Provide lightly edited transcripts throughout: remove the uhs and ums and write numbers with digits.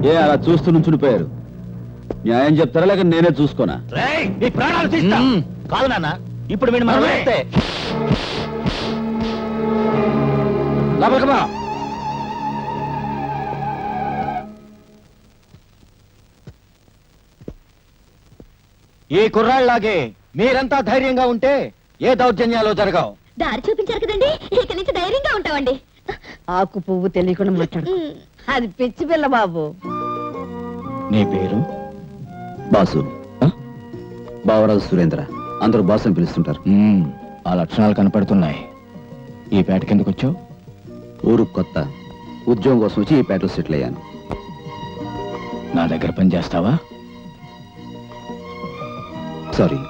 ఏ అలా చూస్తూ నుంచునిపోయారు? న్యాయం చెప్తారా లేక నేనే చూసుకోనా? నీ ప్రాణాలు తీస్తా. కాదు నాన్న, ఇప్పుడు వీడిని మనం వేస్తే ఈ కుర్రాళ్ళలాగే మీరంతా ధైర్యంగా ఉంటే ఏ దౌర్జన్యాలు జరగవు. దారి చూపించారు కదండి, ఇక నుంచి ధైర్యంగా ఉంటామండి. ఆకు పువ్వు తెలియకుండా మాట్లాడు. అది పిచ్చి పిల్ల బాబు. నీ పేరు? బాసు. బావరాజు సురేంద్ర. అందరూ బాసు అని పిలుస్తుంటారు. ఆ లక్షణాలు కనపడుతున్నాయి. ఈ పేట కిందకు వచ్చావు? ఊరు కొత్త, ఉద్యోగం కోసం వచ్చి ఈ పేటలో సెటిల్ అయ్యాను. నా దగ్గర పని చేస్తావా? సారీ.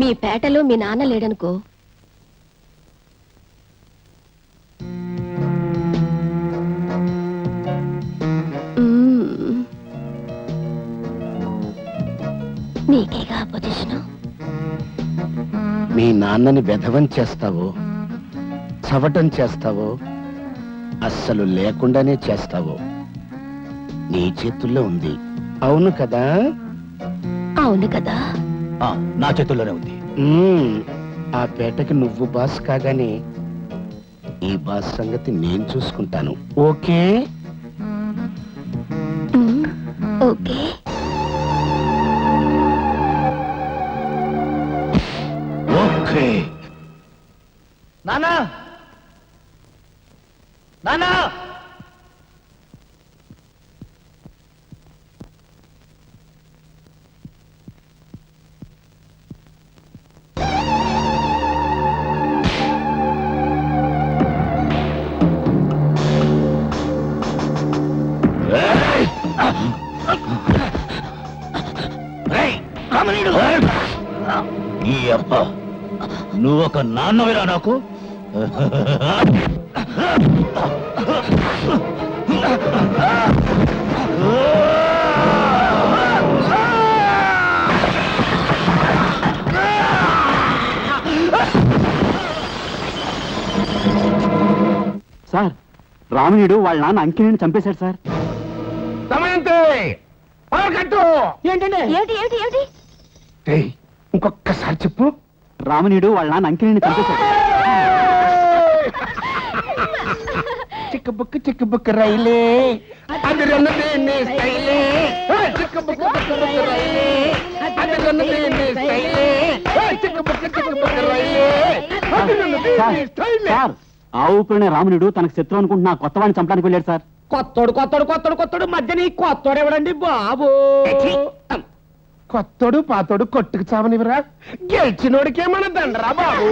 మీ పేటలో మీ నాన్న లేడనుకో, నీకేగా పొజిషను. మీ నాన్నని వెధవం చేస్తావో, చవటం చేస్తావో, అస్సలు లేకుండానే చేస్తావో నీ చేతుల్లో ఉంది. అవును కదా? అవును కదా. నా చేతుల్లోనే ఉంది. ఆ పేటకి నువ్వు బాస్ కాగానే ఈ బాస్ సంగతి నేను చూసుకుంటాను. ఓకే? ఓకే. ఓకే. నానా, నానా, ఈ అబ్బ నువ్వు ఒక నాన్నవిరా నాకు. సార్, రామణీయుడు వాళ్ళ నాన్న అంకిని చంపేశాడు సార్. ఏంటంటే ఏమిటి ఏమిటి ఏమిటి? ఇంకొక్కసారి చెప్పు. రామణీయుడు వాళ్ళ నాన్న అంకిని చంపేశాడు. చిక్కబుక్క చిక్కబుక్క రైలే, అదిరన్నదే నీ స్టైలే. చిక్కబుక్క చిక్కబుక్క రైలే, అదిరన్నదే నీ స్టైలే. చిక్కబుక్క చిక్కబుక్క రైలే, అదిరన్నదే నీ స్టైలే. సార్, ఆ ఊపిరినే రామణీయుడు తనకు శత్రు అనుకుంటున్న కొత్త వాడిని చంపడానికి వెళ్ళాడు సార్. కొత్తోడు మధ్య నీ కొత్తోడు ఎవడండి బాబు? కొత్తోడు పాతోడు కొట్టుకు చావనివరా, గెలిచినోడికేమన్నా దండరా బాబు.